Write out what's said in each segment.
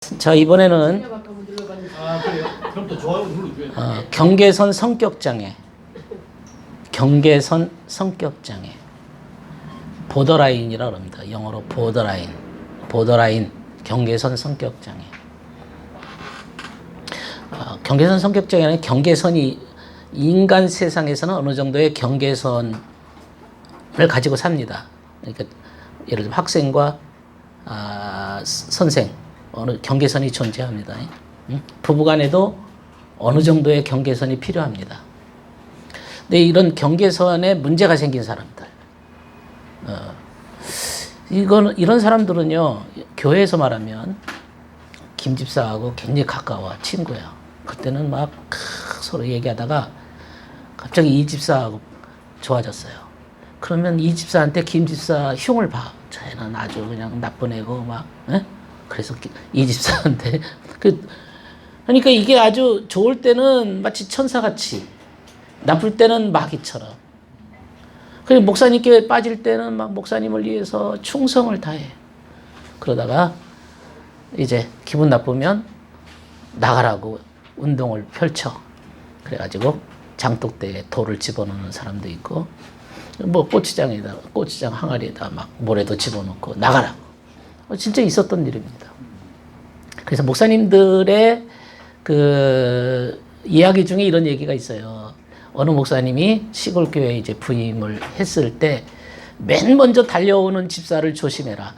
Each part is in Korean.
자, 이번에는 그래요? 그럼 또 좋아요 눌러줘야 돼. 경계선 성격장애. 경계선 성격장애. 보더라인이라고 합니다. 영어로 보더라인. 보더라인. 경계선 성격장애. 경계선 성격장애는 경계선이 인간 세상에서는 어느 정도의 경계선을 가지고 삽니다. 그러니까 예를 들면 학생과 선생 어느 경계선이 존재합니다. 부부간에도 어느 정도의 경계선이 필요합니다. 근데 이런 경계선에 문제가 생긴 사람들, 이런 사람들은요, 교회에서 말하면 김 집사하고 굉장히 가까워 친구야. 그때는 막 서로 얘기하다가 갑자기 이 집사하고 좋아졌어요. 그러면 이 집사한테 김 집사 흉을 봐. 쟤는 아주 그냥 나쁜 애고 막. 그래서 이 집사한테 그러니까 이게 아주 좋을 때는 마치 천사같이, 나쁠 때는 마귀처럼. 그리고 목사님께 빠질 때는 막 목사님을 위해서 충성을 다해. 그러다가 이제 기분 나쁘면 나가라고 운동을 펼쳐. 그래가지고 장독대에 돌을 집어넣는 사람도 있고, 뭐 고추장 항아리에다 막 모래도 집어넣고 나가라고. 진짜 있었던 일입니다. 그래서 목사님들의 그 이야기 중에 이런 얘기가 있어요. 어느 목사님이 시골 교회에 이제 부임을 했을 때 맨 먼저 달려오는 집사를 조심해라.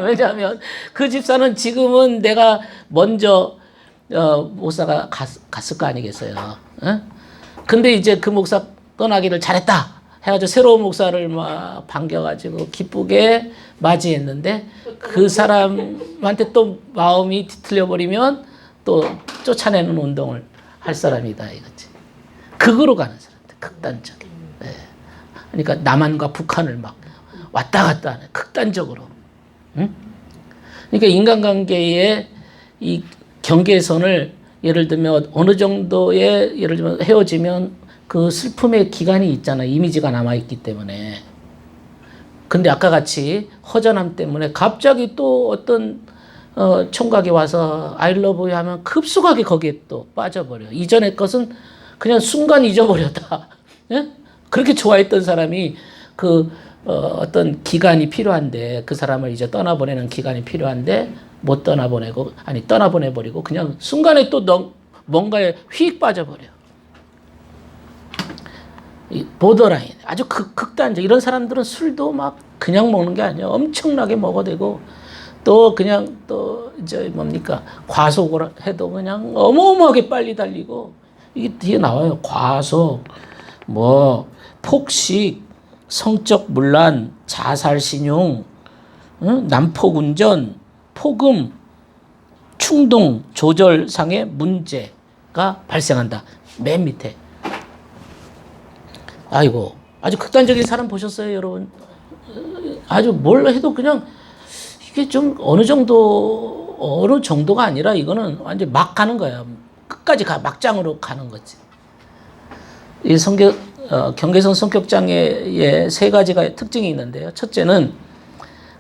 왜냐하면 그 집사는 지금은 내가 먼저 목사가 갔을 거 아니겠어요. 근데 이제 그 목사 떠나기를 잘했다 해가지고 새로운 목사를 막 반겨가지고 기쁘게 맞이했는데 그 사람한테 또 마음이 뒤틀려버리면 또 쫓아내는 운동을 할 사람이다 이거지. 극으로 가는 사람들, 극단적인. 네. 그러니까 남한과 북한을 막 왔다 갔다 하는 극단적으로. 응? 그러니까 인간관계의 이 경계선을 예를 들면 어느 정도의 예를 들면 헤어지면 그 슬픔의 기간이 있잖아. 이미지가 남아있기 때문에. 근데 아까 같이 허전함 때문에 갑자기 또 어떤 총각이 와서 I love you 하면 급속하게 거기에 또 빠져버려. 이전의 것은 그냥 순간 잊어버렸다. 예? 그렇게 좋아했던 사람이 어떤 기간이 필요한데 그 사람을 이제 떠나보내는 기간이 필요한데 못 떠나보내고, 아니 떠나보내버리고 그냥 순간에 또 뭔가에 휙 빠져버려. 이 보더라인, 아주 극단적. 이런 사람들은 술도 막 그냥 먹는 게 아니야. 엄청나게 먹어대고 또 그냥 또 이제 뭡니까 과속을 해도 그냥 어마어마하게 빨리 달리고. 이게 뒤에 나와요. 과속, 뭐 폭식, 성적 문란, 자살신용, 난폭운전, 폭음, 충동 조절상의 문제가 발생한다. 맨 밑에. 아이고, 아주 극단적인 사람 보셨어요, 여러분? 아주 뭘 해도 그냥 이게 좀 어느 정도가 아니라 이거는 완전 막 가는 거야. 끝까지 막장으로 가는 거지. 이 경계선 성격장애의 세 가지가 특징이 있는데요. 첫째는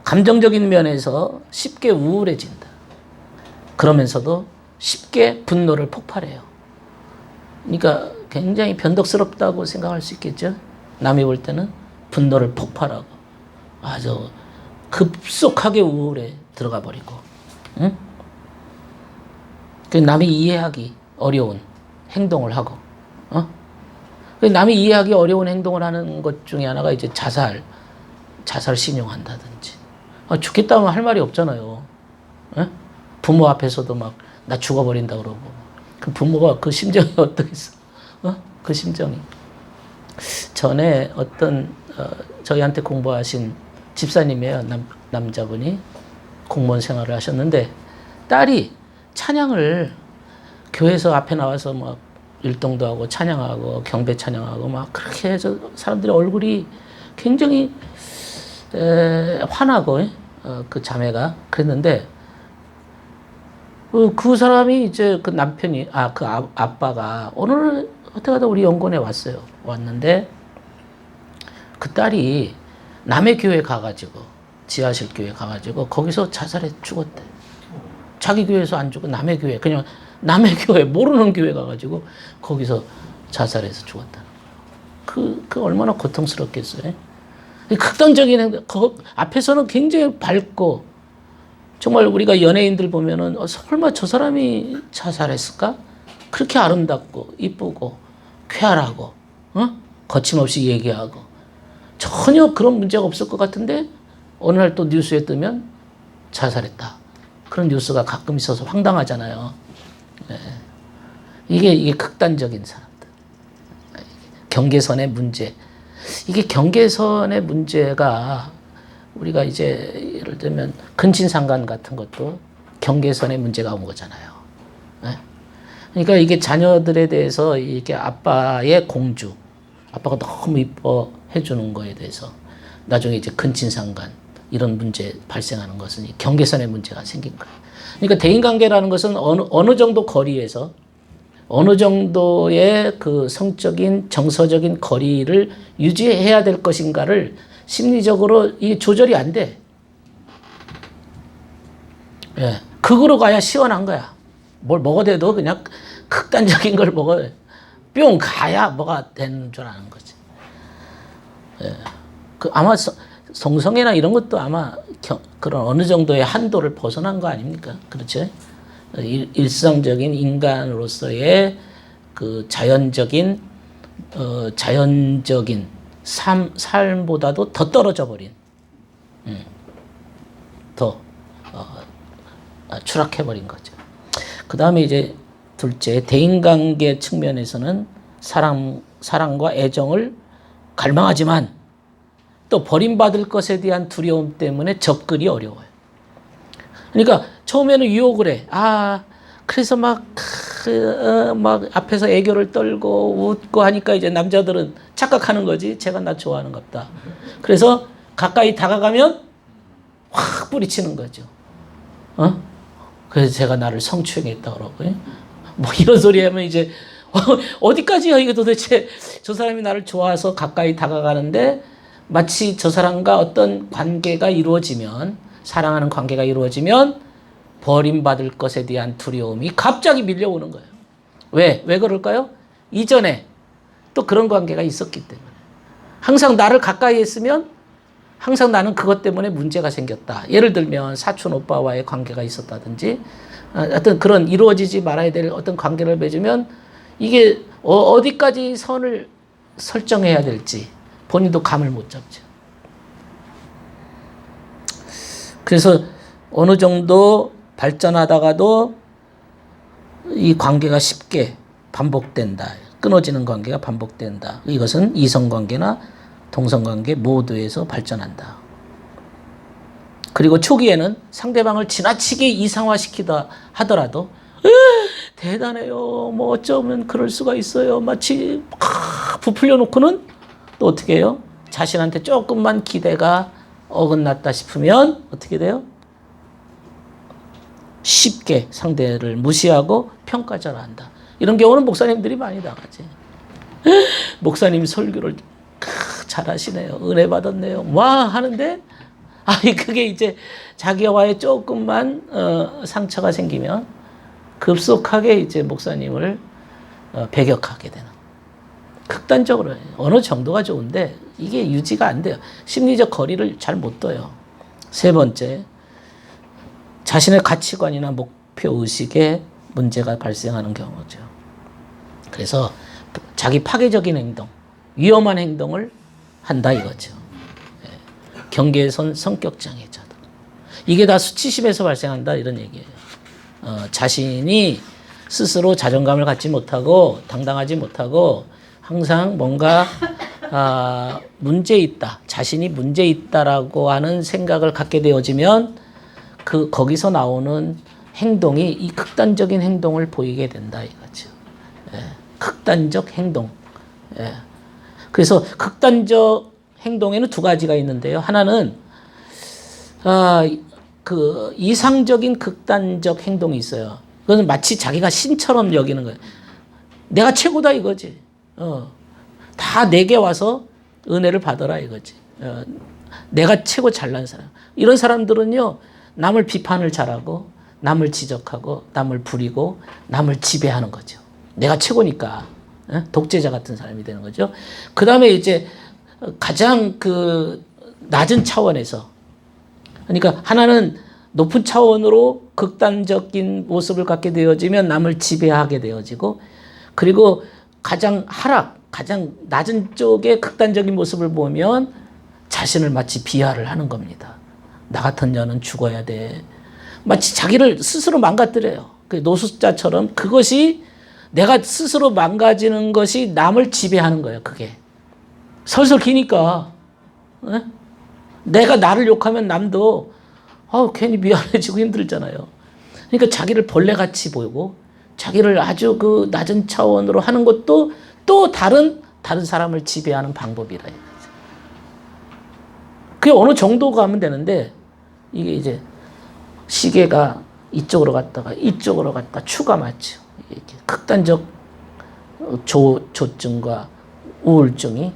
감정적인 면에서 쉽게 우울해진다. 그러면서도 쉽게 분노를 폭발해요. 그러니까 굉장히 변덕스럽다고 생각할 수 있겠죠. 남이 볼 때는 분노를 폭발하고 아주 급속하게 우울에 들어가 버리고, 응? 남이 이해하기 어려운 행동을 하고, 남이 이해하기 어려운 행동을 하는 것 중에 하나가 이제 자살 신용한다든지. 죽겠다면 할 말이 없잖아요. 부모 앞에서도 막 나 죽어버린다 그러고. 그 부모가 그 심정이 어떠겠어? 그 심정이. 전에 어떤 저희한테 공부하신 집사님이에요. 남자분이 공무원 생활을 하셨는데 딸이 찬양을 교회에서 앞에 나와서 막 율동도 하고 찬양하고 경배 찬양하고 막 그렇게 해서 사람들의 얼굴이 굉장히 화나고, 그 자매가 그랬는데 그 사람이 이제 그 남편이 그 아빠가 오늘 어떻게 하다 우리 연구원에 왔는데 그 딸이 남의 교회 가가지고 지하실 교회 가가지고 거기서 자살해 죽었대. 자기 교회에서 안 죽고 남의 교회, 그냥 남의 교회, 모르는 교회 가가지고 거기서 자살해서 죽었다는 거예요. 그 얼마나 고통스럽겠어요. 극단적인 행동, 앞에서는 굉장히 밝고, 정말 우리가 연예인들 보면은 설마 저 사람이 자살했을까? 그렇게 아름답고 이쁘고 쾌활하고 거침없이 얘기하고 전혀 그런 문제가 없을 것 같은데 어느 날 또 뉴스에 뜨면 자살했다. 그런 뉴스가 가끔 있어서 황당하잖아요. 네. 이게 극단적인 사람들. 경계선의 문제. 이게 경계선의 문제가 우리가 이제 예를 들면 근친상간 같은 것도 경계선의 문제가 온 거잖아요. 네? 그러니까 이게 자녀들에 대해서 이게 아빠의 공주, 아빠가 너무 이뻐해 주는 거에 대해서 나중에 이제 근친상간 이런 문제 발생하는 것은 이 경계선의 문제가 생긴 거예요. 그러니까 대인관계라는 것은 어느 정도 거리에서 어느 정도의 그 성적인 정서적인 거리를 유지해야 될 것인가를 심리적으로 이게 조절이 안 돼. 예. 극으로 가야 시원한 거야. 뭘 먹어대도 그냥 극단적인 걸 먹어야 뿅 가야 뭐가 되는 줄 아는 거지. 예. 아마 성성애나 이런 것도 아마 그런 어느 정도의 한도를 벗어난 거 아닙니까? 그렇죠? 일상적인 인간으로서의 그 자연적인 삶보다도 더 떨어져 버린, 더 추락해 버린 거죠. 그 다음에 이제 둘째, 대인관계 측면에서는 사랑과 애정을 갈망하지만 또 버림받을 것에 대한 두려움 때문에 접근이 어려워요. 그러니까 처음에는 유혹을 해. 그래서 막 앞에서 애교를 떨고 웃고 하니까 이제 남자들은 착각하는 거지. 쟤가 나 좋아하는갑다. 그래서 가까이 다가가면 확 뿌리치는 거죠. 그래서 제가 나를 성추행했다 그러고. 뭐 이런 소리 하면 이제 어디까지야 이게 도대체. 저 사람이 나를 좋아해서 가까이 다가가는데 마치 저 사람과 어떤 관계가 이루어지면, 사랑하는 관계가 이루어지면 버림받을 것에 대한 두려움이 갑자기 밀려오는 거예요. 왜 그럴까요? 이전에 또 그런 관계가 있었기 때문에. 항상 나를 가까이 했으면 항상 나는 그것 때문에 문제가 생겼다. 예를 들면 사촌 오빠와의 관계가 있었다든지 어떤 그런 이루어지지 말아야 될 어떤 관계를 맺으면 이게 어디까지 선을 설정해야 될지 본인도 감을 못 잡죠. 그래서 어느 정도 발전하다가도 이 관계가 쉽게 반복된다. 끊어지는 관계가 반복된다. 이것은 이성관계나 동성관계 모두에서 발전한다. 그리고 초기에는 상대방을 지나치게 이상화시키다 하더라도 대단해요. 뭐 어쩌면 그럴 수가 있어요. 마치 부풀려 놓고는 또 어떻게 해요? 자신한테 조금만 기대가 어긋났다 싶으면 어떻게 돼요? 쉽게 상대를 무시하고 평가절하한다. 이런 경우는 목사님들이 많이 나가지. 목사님 설교를 잘하시네요. 은혜 받았네요. 와 하는데 그게 이제 자기와의 조금만 상처가 생기면 급속하게 이제 목사님을 배격하게 되는. 극단적으로 어느 정도가 좋은데 이게 유지가 안 돼요. 심리적 거리를 잘 못 둬요. 세 번째, 자신의 가치관이나 목표 의식에 문제가 발생하는 경우죠. 그래서 자기 파괴적인 행동, 위험한 행동을 한다 이거죠. 경계선 성격장애자다. 이게 다 수치심에서 발생한다 이런 얘기예요. 자신이 스스로 자존감을 갖지 못하고 당당하지 못하고 항상 뭔가 문제 있다, 자신이 문제 있다라고 하는 생각을 갖게 되어지면 거기서 나오는 행동이 이 극단적인 행동을 보이게 된다 이거죠. 극단적 행동. 그래서 극단적 행동에는 두 가지가 있는데요. 하나는 그 이상적인 극단적 행동이 있어요. 그것은 마치 자기가 신처럼 여기는 거예요. 내가 최고다 이거지. 다 내게 와서 은혜를 받아라 이거지. 내가 최고 잘난 사람. 이런 사람들은요, 남을 비판을 잘하고 남을 지적하고 남을 부리고 남을 지배하는 거죠. 내가 최고니까 독재자 같은 사람이 되는 거죠. 그 다음에 이제 가장 그 낮은 차원에서, 그러니까 하나는 높은 차원으로 극단적인 모습을 갖게 되어지면 남을 지배하게 되어지고, 그리고 가장 가장 낮은 쪽의 극단적인 모습을 보면 자신을 마치 비하를 하는 겁니다. 나 같은 년은 죽어야 돼. 마치 자기를 스스로 망가뜨려요. 그 노숙자처럼 그것이 내가 스스로 망가지는 것이 남을 지배하는 거예요. 그게 설설 기니까 내가 나를 욕하면 남도 괜히 미안해지고 힘들잖아요. 그러니까 자기를 벌레같이 보이고 자기를 아주 그 낮은 차원으로 하는 것도 또 다른 사람을 지배하는 방법이라. 그게 어느 정도 가면 되는데, 이게 이제 시계가 이쪽으로 갔다가 이쪽으로 갔다 추가 맞죠. 이렇게 극단적 조증과 우울증이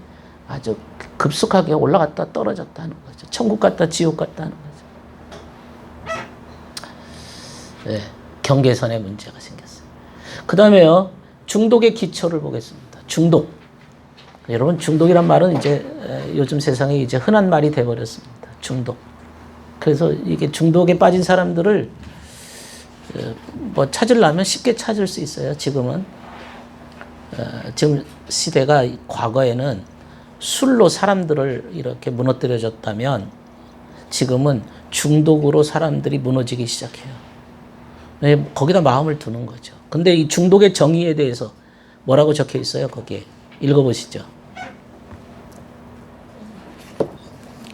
아주 급속하게 올라갔다 떨어졌다 하는 거죠. 천국 갔다 지옥 갔다 하는 거죠. 네, 경계선에 문제가 생겼어요. 그 다음에요, 중독의 기초를 보겠습니다. 중독. 여러분, 중독이란 말은 이제 요즘 세상에 이제 흔한 말이 돼버렸습니다. 중독. 그래서 이게 중독에 빠진 사람들을 뭐 찾으려면 쉽게 찾을 수 있어요. 지금은 지금 시대가, 과거에는 술로 사람들을 이렇게 무너뜨려졌다면 지금은 중독으로 사람들이 무너지기 시작해요. 거기다 마음을 두는 거죠. 근데 이 중독의 정의에 대해서 뭐라고 적혀 있어요? 거기에 읽어보시죠.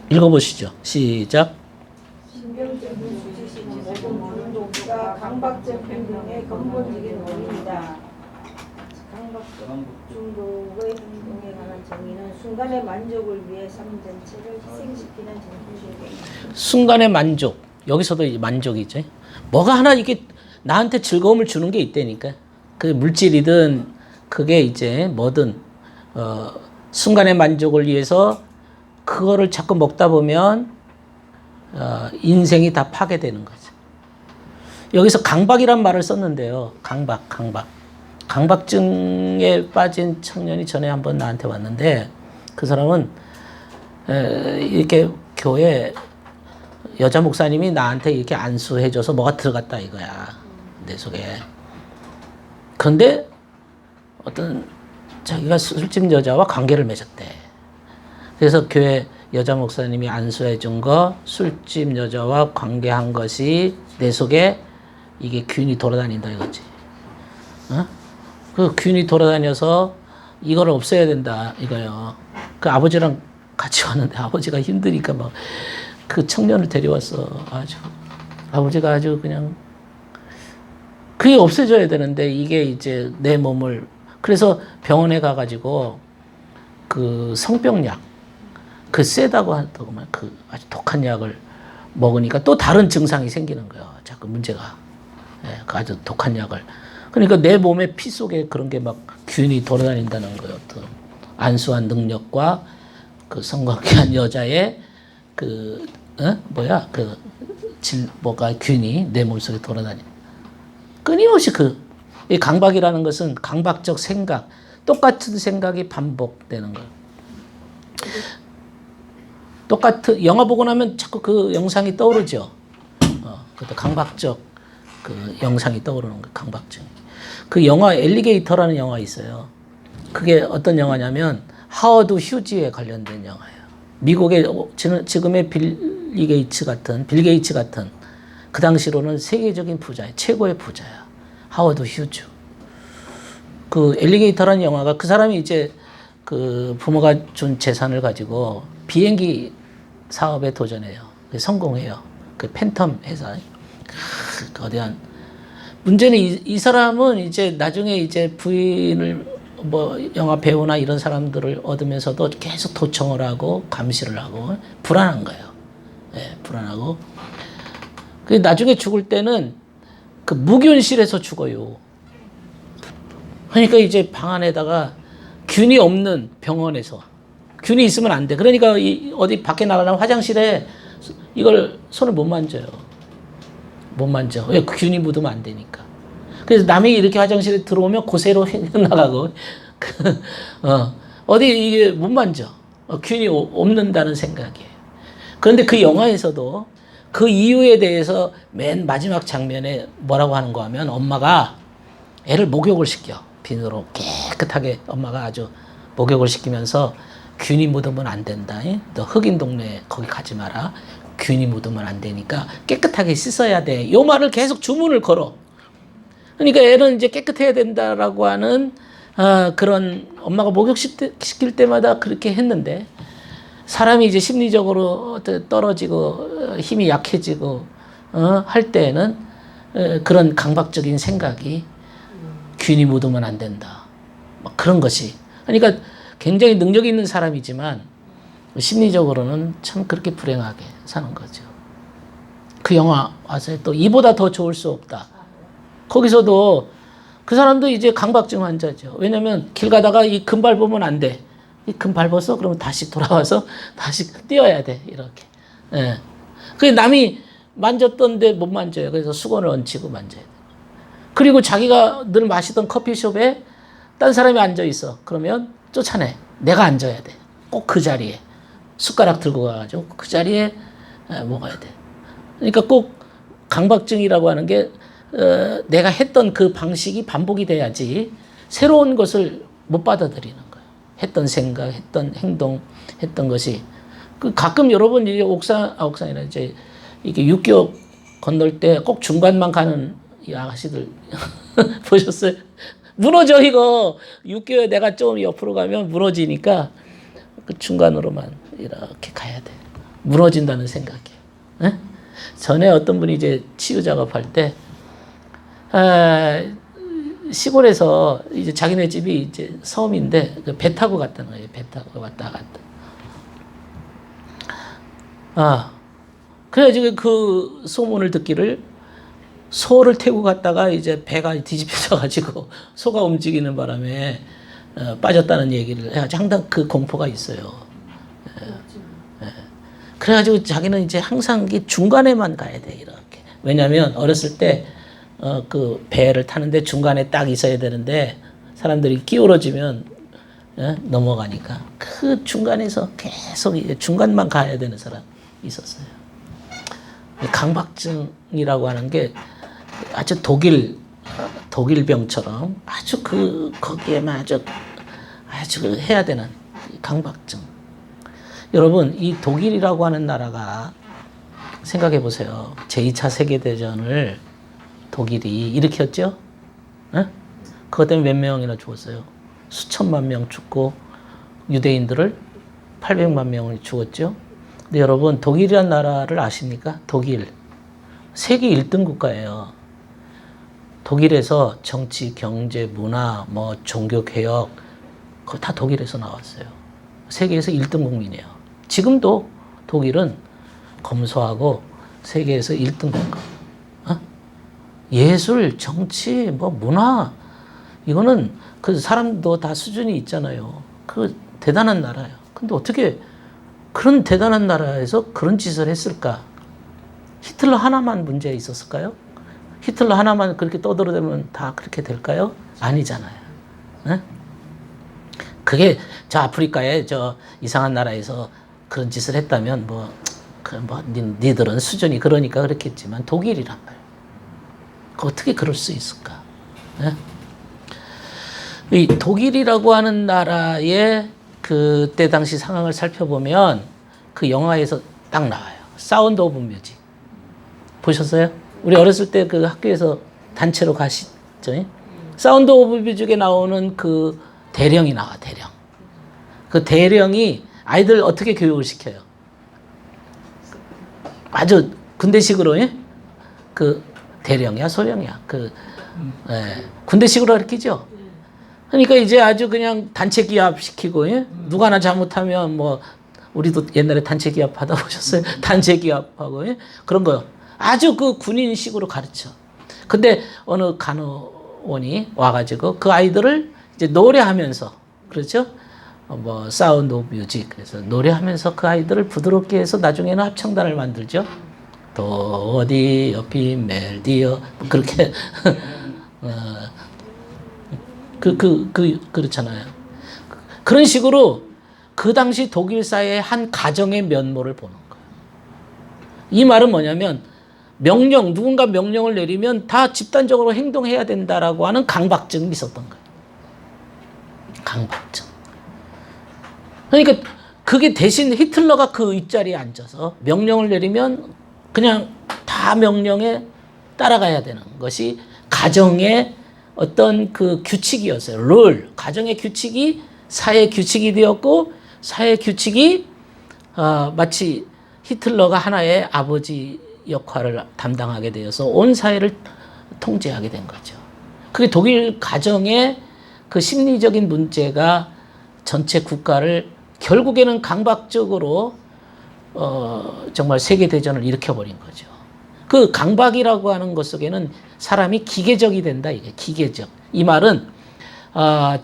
읽어보시죠. 시작. 신경적인 수치심은 모든 중독과 강박적 행동의 근본적인 원인이다. 강박적 중독의 행동에 관한 정의는 순간의 만족을 위해 삶 전체를 희생시키는 정신적인. 순간의 만족. 여기서도 만족이죠. 뭐가 하나 이게 나한테 즐거움을 주는 게 있다니까. 그 물질이든 그게 이제 뭐든 순간의 만족을 위해서 그거를 자꾸 먹다 보면 인생이 다 파괴되는 거죠. 여기서 강박이란 말을 썼는데요. 강박증에 빠진 청년이 전에 한번 나한테 왔는데, 그 사람은 이렇게 교회 여자 목사님이 나한테 이렇게 안수해줘서 뭐가 들어갔다 이거야, 내 속에. 그런데 어떤 자기가 술집 여자와 관계를 맺었대. 그래서 교회 여자 목사님이 안수해준 거, 술집 여자와 관계한 것이 내 속에 이게 균이 돌아다닌다 이거지. 그 균이 돌아다녀서 이걸 없애야 된다 이거요. 그 아버지랑 같이 왔는데 아버지가 힘드니까 막 그 청년을 데려왔어. 아버지가 아주 그냥 그게 없애져야 되는데 이게 이제 내 몸을, 그래서 병원에 가가지고 그 성병약, 그 세다고 하더구만, 그 아주 독한 약을 먹으니까 또 다른 증상이 생기는 거예요. 자꾸 문제가. 그 아주 독한 약을. 그러니까 내 몸의 피 속에 그런 게 막 균이 돌아다닌다는 거예요. 어떤 안수한 능력과 그 성관계한 여자의 뭐가 균이 내 몸속에 돌아다니는. 끊임없이 이 강박이라는 것은 강박적 생각, 똑같은 생각이 반복되는 거예요. 똑같은 영화 보고 나면 자꾸 그 영상이 떠오르죠. 그것도 강박적 그 영상이 떠오르는 거예요. 강박증. 그 영화 엘리게이터라는 영화 있어요. 그게 어떤 영화냐면 하워드 휴지에 관련된 영화예요. 미국의 지금의 빌 게이츠 같은 그 당시로는 세계적인 부자예요. 최고의 부자야. 하워드 휴즈. 그 엘리게이터라는 영화가, 그 사람이 이제 그 부모가 준 재산을 가지고 비행기 사업에 도전해요. 성공해요. 그 팬텀 회사. 거대한. 문제는 이 사람은 이제 나중에 이제 부인을 뭐 영화 배우나 이런 사람들을 얻으면서도 계속 도청을 하고 감시를 하고 불안한 거예요. 불안하고. 그 나중에 죽을 때는 그 무균실에서 죽어요. 그러니까 이제 방 안에다가 균이 없는 병원에서, 균이 있으면 안 돼. 그러니까 어디 밖에 나가려면 화장실에 이걸 손을 못 만져요. 못 만져. 왜? 균이 묻으면 안 되니까. 그래서 남이 이렇게 화장실에 들어오면 고세로 나가고 어디 이게 못 만져. 균이 없는다는 생각이에요. 그런데 그 영화에서도 그 이유에 대해서 맨 마지막 장면에 뭐라고 하는 거 하면 엄마가 애를 목욕을 시켜. 비누로 깨끗하게 엄마가 아주 목욕을 시키면서 균이 묻으면 안 된다. 너 흑인 동네 거기 가지 마라. 균이 묻으면 안 되니까 깨끗하게 씻어야 돼. 요 말을 계속 주문을 걸어. 그러니까 애는 이제 깨끗해야 된다라고 하는 그런 엄마가 목욕시킬 때마다 그렇게 했는데 사람이 이제 심리적으로 떨어지고 힘이 약해지고 할 때에는 그런 강박적인 생각이 균이 묻으면 안 된다. 막 그런 것이. 그러니까 굉장히 능력이 있는 사람이지만 심리적으로는 참 그렇게 불행하게 사는 거죠. 그 영화 와서 또 이보다 더 좋을 수 없다. 거기서도 그 사람도 이제 강박증 환자죠. 왜냐면 길 가다가 이 금 밟으면 안 돼. 이 금 밟았어? 그러면 다시 돌아와서 다시 뛰어야 돼. 이렇게. 예. 그 남이 만졌던데 못 만져요. 그래서 수건을 얹히고 만져야 돼. 그리고 자기가 늘 마시던 커피숍에 딴 사람이 앉아 있어. 그러면 쫓아내. 내가 앉아야 돼. 꼭 그 자리에. 숟가락 들고 가가지고 그 자리에 먹어야 돼. 그러니까 꼭 강박증이라고 하는 게 내가 했던 그 방식이 반복이 돼야지 새로운 것을 못 받아들이는 거예요. 했던 생각, 했던 행동, 했던 것이. 그 가끔 여러분 이제 옥상이나 이제 이게 육교 건널 때 꼭 중간만 가는 이 아가씨들 보셨어요? 무너져 이거. 육교에 내가 좀 옆으로 가면 무너지니까 그 중간으로만 이렇게 가야 돼. 무너진다는 생각이에요. 네? 전에 어떤 분이 이제 치유 작업할 때 시골에서 이제 자기네 집이 이제 섬인데 배 타고 갔다는 거예요. 배 타고 왔다 갔다. 그래가지고 그 소문을 듣기를 소를 태우고 갔다가 이제 배가 뒤집혀져가지고 소가 움직이는 바람에 빠졌다는 얘기를 해가지고 항상 그 공포가 있어요. 그래가지고 자기는 이제 항상 중간에만 가야 돼, 이렇게. 왜냐면 어렸을 때 그 배를 타는데 중간에 딱 있어야 되는데 사람들이 기울어지면 넘어가니까 그 중간에서 계속 중간만 가야 되는 사람이 있었어요. 강박증이라고 하는 게 아주 독일병처럼 아주 거기에만 아주 해야 되는 강박증. 여러분, 이 독일이라고 하는 나라가 생각해 보세요. 제2차 세계대전을 독일이 일으켰죠? 그것 때문에 몇 명이나 죽었어요? 수천만 명 죽고 유대인들을 800만 명이 죽었죠? 근데 여러분, 독일이란 나라를 아십니까? 독일. 세계 1등 국가예요. 독일에서 정치, 경제, 문화, 종교 개혁, 그거 다 독일에서 나왔어요. 세계에서 1등 국민이에요. 지금도 독일은 검소하고 세계에서 1등 국가. 예술, 정치, 문화, 이거는 그 사람도 다 수준이 있잖아요. 그 대단한 나라예요. 근데 어떻게 그런 대단한 나라에서 그런 짓을 했을까? 히틀러 하나만 문제 있었을까요? 히틀러 하나만 그렇게 떠들어대면 다 그렇게 될까요? 아니잖아요. 네? 그게 저 아프리카의 저 이상한 나라에서 그런 짓을 했다면 니들은 수준이 그러니까 그렇겠지만 독일이란 말이에요. 어떻게 그럴 수 있을까? 네? 이 독일이라고 하는 나라의 그때 당시 상황을 살펴보면 그 영화에서 딱 나와요. 사운드 오브 뮤직. 보셨어요? 우리 어렸을 때 그 학교에서 단체로 가시죠? 사운드 오브 뮤직에 나오는 그 대령이 나와, 대령. 그 대령이 아이들 어떻게 교육을 시켜요? 아주 군대식으로, 그 대령이야, 소령이야. 군대식으로 가르치죠? 그러니까 이제 아주 그냥 단체 기합 시키고, 누가 하나 잘못하면 우리도 옛날에 단체 기합 하다 보셨어요? 단체 기합하고, 그런 거. 아주 그 군인식으로 가르쳐. 근데 어느 간호원이 와가지고 그 아이들을 이제 노래하면서, 그렇죠? 사운드 오브 뮤직. 그래서 노래하면서 그 아이들을 부드럽게 해서 나중에는 합창단을 만들죠. 도디어 비멜디어 그렇게 그렇잖아요. 그런 식으로 그 당시 독일 사회의 한 가정의 면모를 보는 거예요. 이 말은 뭐냐면 누군가 명령을 내리면 다 집단적으로 행동해야 된다라고 하는 강박증이 있었던 거예요. 강박증. 그러니까 그게 대신 히틀러가 그 윗자리에 앉아서 명령을 내리면 그냥 다 명령에 따라가야 되는 것이 가정의 어떤 그 규칙이었어요. 룰. 가정의 규칙이 사회 규칙이 되었고 사회 규칙이 마치 히틀러가 하나의 아버지 역할을 담당하게 되어서 온 사회를 통제하게 된 거죠. 그게 독일 가정의 그 심리적인 문제가 전체 국가를 결국에는 강박적으로 정말 세계대전을 일으켜버린 거죠. 그 강박이라고 하는 것 속에는 사람이 기계적이 된다. 이게 기계적. 이 말은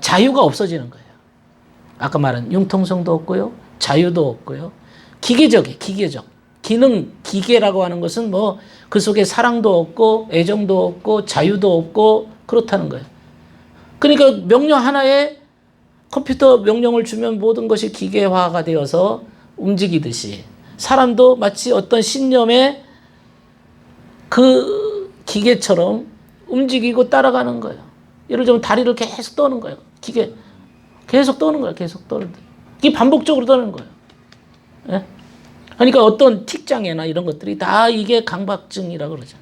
자유가 없어지는 거예요. 아까 말한 융통성도 없고요. 자유도 없고요. 기계적. 기계라고 하는 것은 뭐 그 속에 사랑도 없고 애정도 없고 자유도 없고 그렇다는 거예요. 그러니까 명령 하나에 컴퓨터 명령을 주면 모든 것이 기계화가 되어서 움직이듯이 사람도 마치 어떤 신념에 그 기계처럼 움직이고 따라가는 거예요. 예를 들면 다리를 계속 떠는 거예요. 기계. 계속 떠는 거예요. 계속 떠는 거예요. 이게 반복적으로 떠는 거예요. 예? 그러니까 어떤 틱장애나 이런 것들이 다 이게 강박증이라고 그러죠.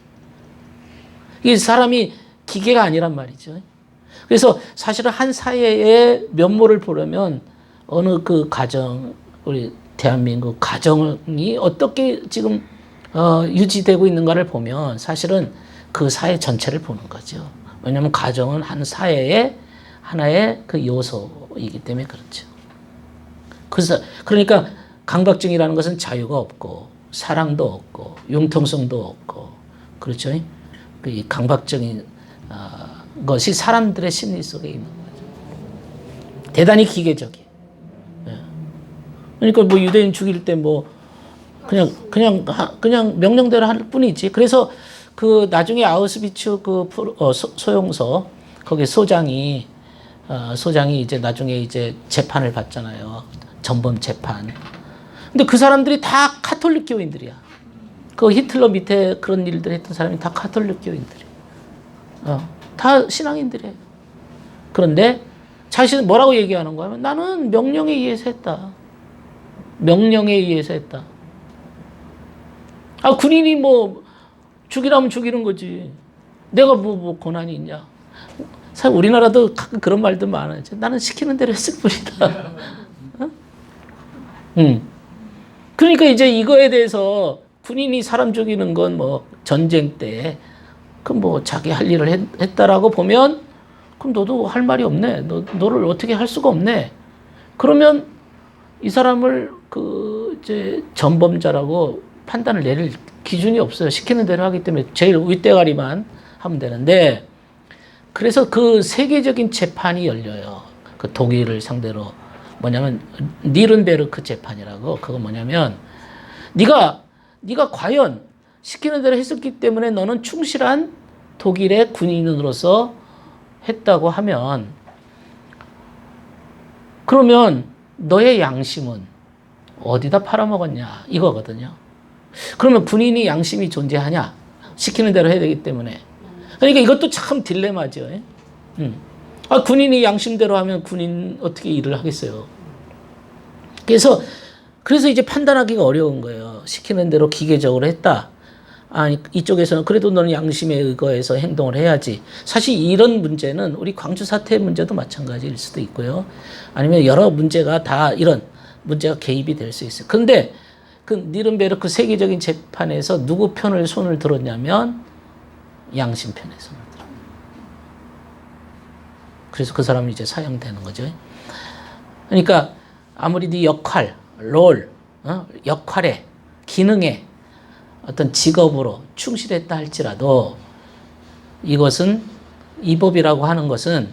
이게 사람이 기계가 아니란 말이죠. 그래서 사실은 한 사회의 면모를 보려면 어느 그 가정, 우리 대한민국 가정이 어떻게 지금 유지되고 있는가를 보면 사실은 그 사회 전체를 보는 거죠. 왜냐하면 가정은 한 사회의 하나의 그 요소이기 때문에 그렇죠. 그래서 그러니까 강박증이라는 것은 자유가 없고 사랑도 없고 융통성도 없고 그렇죠. 이 강박증인 것이 사람들의 심리 속에 있는 거죠. 대단히 기계적이에요. 그러니까 뭐 유대인 죽일 때 뭐 그냥 명령대로 할 뿐이지. 그래서 그 나중에 아우슈비츠 그 소용소 거기 소장이 이제 나중에 이제 재판을 받잖아요. 전범 재판. 근데 그 사람들이 다 카톨릭 교인들이야. 그 히틀러 밑에 그런 일들 했던 사람이 다 카톨릭 교인들이야. 다 신앙인들이에요. 그런데 자신은 뭐라고 얘기하는 거야? 나는 명령에 의해서 했다. 명령에 의해서 했다. 군인이 뭐 죽이라면 죽이는 거지. 내가 뭐 권한이 있냐? 사실 우리나라도 가끔 그런 말도 많아요. 나는 시키는 대로 했을 뿐이다. 그러니까 이제 이거에 대해서 군인이 사람 죽이는 건 뭐 전쟁 때 그 뭐 자기 할 일을 했다라고 보면 그럼 너도 할 말이 없네. 너를 어떻게 할 수가 없네. 그러면 이 사람을 그 이제 전범자라고 판단을 내릴 기준이 없어요. 시키는 대로 하기 때문에 제일 윗대가리만 하면 되는데 그래서 그 세계적인 재판이 열려요. 그 독일을 상대로 뭐냐면 니른베르크 재판이라고. 그거 뭐냐면 네가 과연 시키는 대로 했었기 때문에 너는 충실한 독일의 군인으로서 했다고 하면 그러면 너의 양심은 어디다 팔아먹었냐 이거거든요. 그러면 군인이 양심이 존재하냐? 시키는 대로 해야 되기 때문에. 그러니까 이것도 참 딜레마죠. 군인이 양심대로 하면 군인 어떻게 일을 하겠어요. 그래서 이제 판단하기가 어려운 거예요. 시키는 대로 기계적으로 했다. 이쪽에서는 그래도 너는 양심에 의거해서 행동을 해야지. 사실 이런 문제는 우리 광주 사태 문제도 마찬가지일 수도 있고요. 아니면 여러 문제가 다 이런 문제가 개입이 될 수 있어요. 그런데 그 니른베르크 세계적인 재판에서 누구 편을 손을 들었냐면 양심 편에 손을 들어요. 그래서 그 사람이 이제 사형되는 거죠. 그러니까 아무리 네 역할, 롤, 역할에, 기능에 어떤 직업으로 충실했다 할지라도 이것은 이 법이라고 하는 것은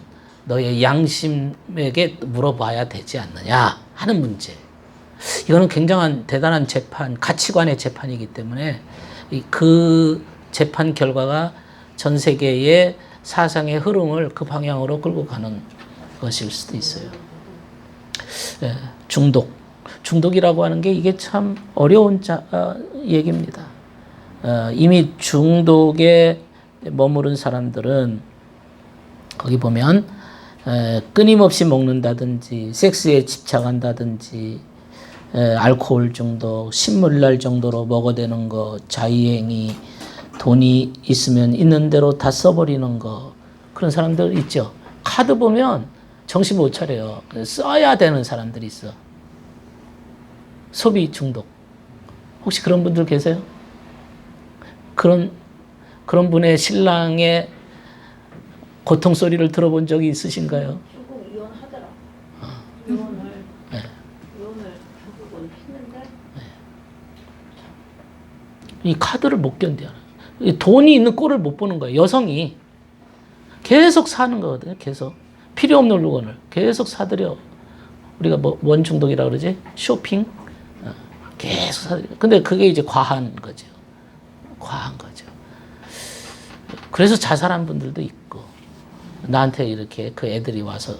너의 양심에게 물어봐야 되지 않느냐 하는 문제. 이거는 굉장한 대단한 재판, 가치관의 재판이기 때문에 그 재판 결과가 전 세계의 사상의 흐름을 그 방향으로 끌고 가는 것일 수도 있어요. 예, 중독이라고 하는 게 이게 참 어려운 얘기입니다. 이미 중독에 머무른 사람들은 거기 보면 끊임없이 먹는다든지 섹스에 집착한다든지 알코올 중독, 신물날 정도로 먹어대는 거, 자유행위, 돈이 있으면 있는 대로 다 써버리는 거, 그런 사람들 있죠. 카드 보면 정신 못 차려요. 써야 되는 사람들이 있어. 소비 중독. 혹시 그런 분들 계세요? 그런 분의 신랑의 고통 소리를 들어본 적이 있으신가요? 결국 이혼하더라. 이혼을 결국은 했는데 이 카드를 못 견뎌요. 돈이 있는 꼴을 못 보는 거예요. 여성이 계속 사는 거거든요. 계속 필요 없는 물건을 계속 사들여. 우리가 뭔 중독이라 그러지? 쇼핑 계속 사들여. 근데 그게 이제 과한 거죠. 그래서 자살한 분들도 있고, 나한테 이렇게 그 애들이 와서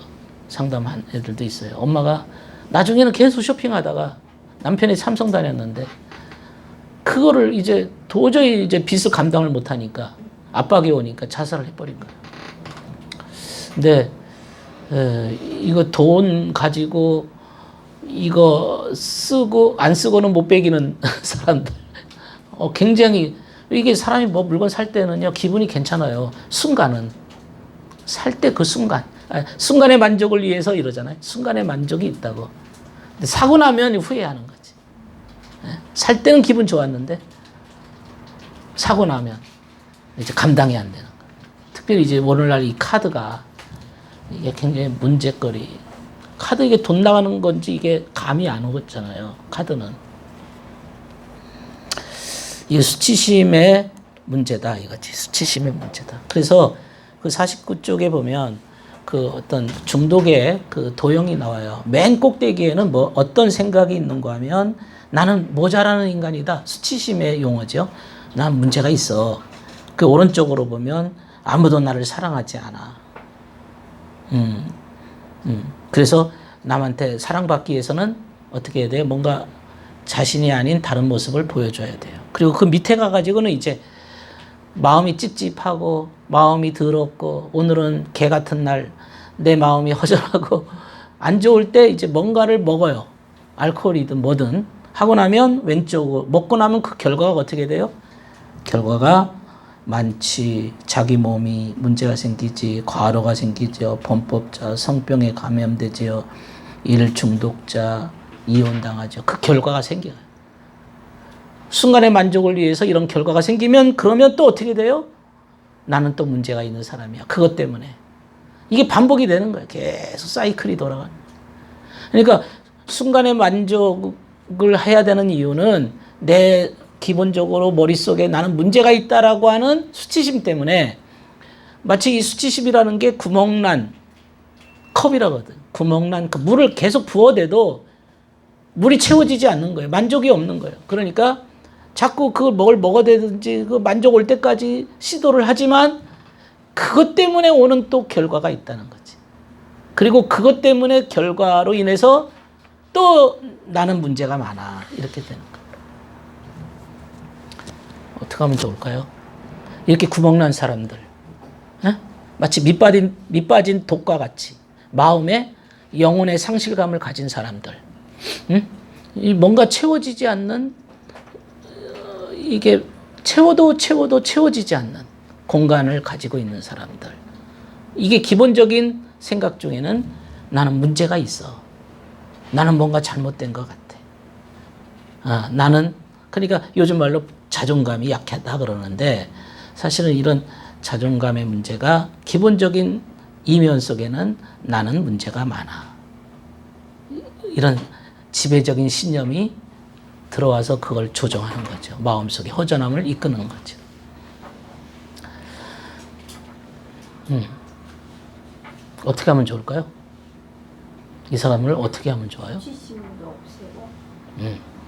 상담한 애들도 있어요. 엄마가 나중에는 계속 쇼핑하다가 남편이 삼성 다녔는데 그거를 이제 도저히 이제 빚을 감당을 못하니까 압박이 오니까 자살을 해버린 거예요. 근데 이거 돈 가지고 이거 쓰고 안 쓰고는 못 빼기는 사람들 굉장히, 이게 사람이 뭐 물건 살 때는요 기분이 괜찮아요. 순간은 살 때 그 순간의 만족을 위해서 이러잖아요. 순간의 만족이 있다고. 근데 사고 나면 후회하는 거지. 살 때는 기분 좋았는데 사고 나면 이제 감당이 안 되는 거예요. 특별히 이제 오늘날 이 카드가 이게 굉장히 문제거리. 카드 이게 돈 나가는 건지 이게 감이 안 오잖아요. 카드는. 이게 수치심의 문제다 이거지. 수치심의 문제다. 그래서 그 49쪽에 보면 그 어떤 중독의 그 도형이 나와요. 맨 꼭대기에는 뭐 어떤 생각이 있는가 하면 나는 모자라는 인간이다. 수치심의 용어죠. 난 문제가 있어. 그 오른쪽으로 보면 아무도 나를 사랑하지 않아. 그래서 남한테 사랑받기 위해서는 어떻게 해야 돼요? 뭔가 자신이 아닌 다른 모습을 보여줘야 돼요. 그리고 그 밑에 가가지고는 이제 마음이 찝찝하고 마음이 더럽고 오늘은 개 같은 날 내 마음이 허전하고 안 좋을 때 이제 뭔가를 먹어요. 알코올이든 뭐든 하고 나면 왼쪽으로 먹고 나면 그 결과가 어떻게 돼요? 결과가 많지, 자기 몸이 문제가 생기지, 과로가 생기죠, 범법자, 성병에 감염되지요, 일 중독자, 이혼당하죠. 그 결과가 생겨요. 순간의 만족을 위해서 이런 결과가 생기면 그러면 또 어떻게 돼요? 나는 또 문제가 있는 사람이야. 그것 때문에. 이게 반복이 되는 거예요. 계속 사이클이 돌아가는 거예요. 그러니까 순간의 만족을 해야 되는 이유는 내 기본적으로 머릿속에 나는 문제가 있다라고 하는 수치심 때문에, 마치 이 수치심이라는 게 구멍난 컵이라거든. 구멍난 그 물을 계속 부어대도 물이 채워지지 않는 거예요. 만족이 없는 거예요. 그러니까 자꾸 그걸 뭘 먹어대든지 그 만족 올 때까지 시도를 하지만 그것 때문에 오는 또 결과가 있다는 거지. 그리고 그것 때문에 결과로 인해서 또 나는 문제가 많아. 이렇게 되는 거예요. 어떻게 하면 좋을까요? 이렇게 구멍난 사람들, 마치 밑빠진 독과 같이 마음에 영혼의 상실감을 가진 사람들, 뭔가 채워지지 않는, 이게 채워도 채워지지 않는 공간을 가지고 있는 사람들. 이게 기본적인 생각 중에는 나는 문제가 있어. 나는 뭔가 잘못된 것 같아. 나는, 그러니까 요즘 말로 자존감이 약하다 그러는데, 사실은 이런 자존감의 문제가 기본적인 이면 속에는 나는 문제가 많아. 이런 지배적인 신념이 들어와서 그걸 조정하는 거죠. 마음속에 허전함을 이끄는 거죠. 어떻게 하면 좋을까요? 이 사람을 어떻게 하면 좋아요? 수치심도 없애고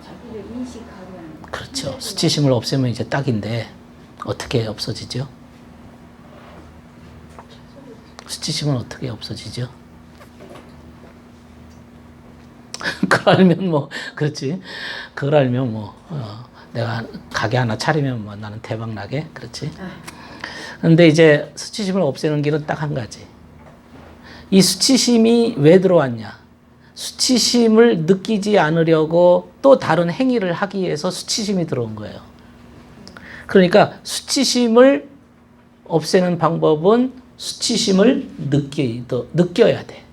자기를 인식하면. 그렇죠. 수치심을 없애면 이제 딱인데 어떻게 없어지죠? 수치심은 어떻게 없어지죠? 그걸 알면 뭐 그렇지. 그걸 알면 뭐 내가 가게 하나 차리면 뭐 나는 대박 나게 그렇지. 근데 이제 수치심을 없애는 길은 딱 한 가지. 이 수치심이 왜 들어왔냐? 수치심을 느끼지 않으려고 또 다른 행위를 하기 위해서 수치심이 들어온 거예요. 그러니까 수치심을 없애는 방법은 수치심을 느껴야 돼.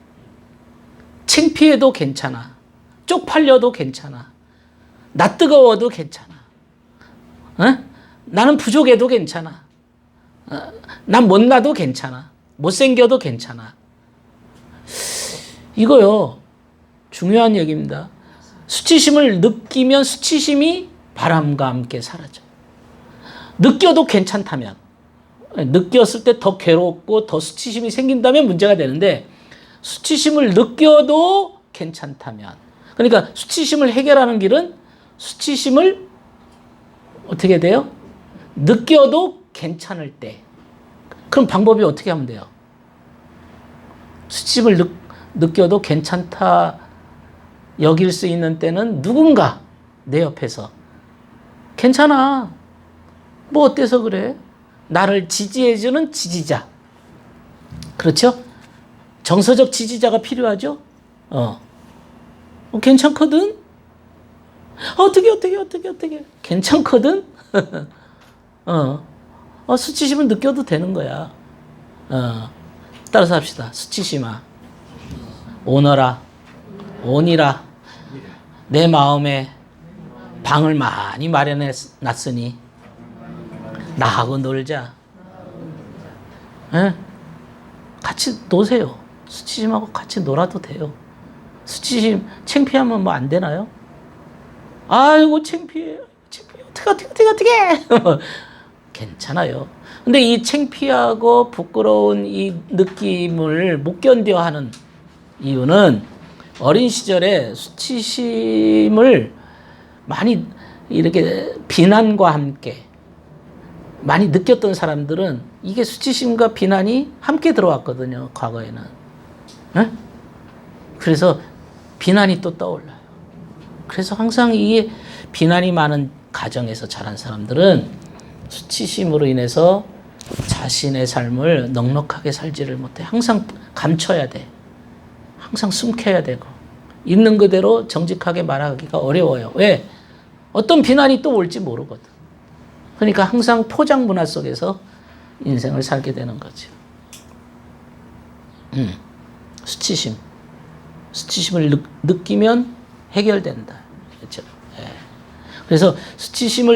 창피해도 괜찮아. 쪽팔려도 괜찮아. 나 뜨거워도 괜찮아. 나는 부족해도 괜찮아. 난 못나도 괜찮아. 못생겨도 괜찮아. 이거요. 중요한 얘기입니다. 수치심을 느끼면 수치심이 바람과 함께 사라져요. 느껴도 괜찮다면, 느꼈을 때 더 괴롭고 더 수치심이 생긴다면 문제가 되는데 수치심을 느껴도 괜찮다면, 그러니까 수치심을 해결하는 길은 수치심을 어떻게 돼요? 느껴도 괜찮을 때. 그럼 방법이 어떻게 하면 돼요? 수치심을 느껴도 괜찮다 여길 수 있는 때는 누군가 내 옆에서 괜찮아. 뭐 어때서 그래? 나를 지지해주는 지지자. 그렇죠? 정서적 지지자가 필요하죠? 괜찮거든? 어떻게. 괜찮거든? 수치심을 느껴도 되는 거야. 따라서 합시다. 수치심아. 오너라. 오니라. 내 마음에 방을 많이 마련해 놨으니 나하고 놀자. 같이 노세요. 수치심하고 같이 놀아도 돼요. 수치심 창피하면 뭐 안 되나요? 아이고 창피해. 어떻게 괜찮아요. 근데 이 창피하고 부끄러운 이 느낌을 못 견뎌하는 이유는 어린 시절에 수치심을 많이 이렇게 비난과 함께 많이 느꼈던 사람들은 이게 수치심과 비난이 함께 들어왔거든요. 과거에는. 그래서 비난이 또 떠올라요. 그래서 항상 이 비난이 많은 가정에서 자란 사람들은 수치심으로 인해서 자신의 삶을 넉넉하게 살지를 못해. 항상 감춰야 돼. 항상 숨겨야 되고 있는 그대로 정직하게 말하기가 어려워요. 왜? 어떤 비난이 또 올지 모르거든. 그러니까 항상 포장 문화 속에서 인생을 살게 되는 거죠. 수치심을 느끼면 해결된다. 그렇죠? 그래서 수치심을